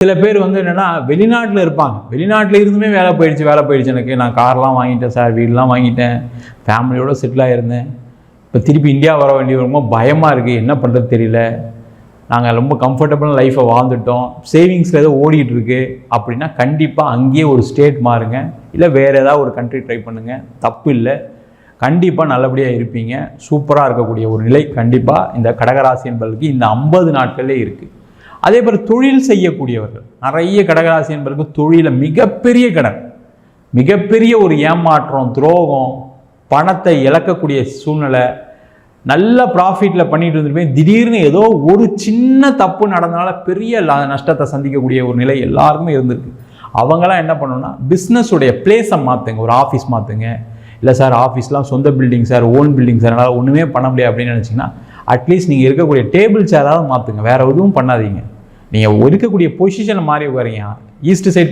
சில பேர் வந்து என்னென்னா வெளிநாட்டில் இருப்பாங்க, வெளிநாட்டில் இருந்துமே வேலை போயிடுச்சு எனக்கு, நான் கார்லாம் வாங்கிட்டேன் சார், வீடெலாம் வாங்கிட்டேன், ஃபேமிலியோடு செட்டில் ஆகிருந்தேன், இப்போ திருப்பி இந்தியா வர வேண்டிய ரொம்ப பயமாக இருக்குது, என்ன பண்ணுறது தெரியல, நாங்கள் ரொம்ப கம்ஃபர்டபுளான லைஃப்பை வாழ்ந்துட்டோம், சேவிங்ஸில் ஏதோ ஓடிட்டுருக்கு அப்படின்னா கண்டிப்பாக அங்கேயே ஒரு ஸ்டேட் மாறுங்க, இல்லை வேறு ஏதாவது ஒரு கண்ட்ரி ட்ரை பண்ணுங்கள், தப்பு இல்லை, கண்டிப்பாக நல்லபடியாக இருப்பீங்க. சூப்பராக இருக்கக்கூடிய ஒரு நிலை கண்டிப்பாக இந்த கடகராசி என்பதற்கு இந்த 50 நாட்களே இருக்குது. அதே போல் தொழில் செய்யக்கூடியவர்கள், நிறைய கடகராசி என்பதற்கு தொழிலில் மிகப்பெரிய கடன், மிகப்பெரிய ஒரு ஏமாற்றம், துரோகம், பணத்தை இழக்கக்கூடிய சூழ்நிலை, நல்ல ப்ராஃபிட்டில் பண்ணிட்டு இருந்துருப்பேன், திடீர்னு ஏதோ ஒரு சின்ன தப்பு நடந்தனால பெரிய நஷ்டத்தை சந்திக்கக்கூடிய ஒரு நிலை எல்லாருக்குமே இருந்திருக்கு. அவங்களாம் என்ன பண்ணணும்னா பிஸ்னஸுடைய பிளேஸை மாற்றுங்க, ஒரு ஆஃபீஸ் மாற்றுங்க, இல்லை சார் ஆஃபீஸ்லாம் சொந்த building sir, own building sir, அதனால் ஒன்றுமே பண்ண முடியாது அப்படின்னு நினச்சிங்கன்னா அட்லீஸ்ட் நீங்கள் இருக்கக்கூடிய டேபிள் சேராவது மாற்றுங்க, வேறு எதுவும் பண்ணாதீங்க. நீங்கள் இருக்கக்கூடிய பொசிஷனை மாறி உட்காரீங்க, ஈஸ்ட் சைட்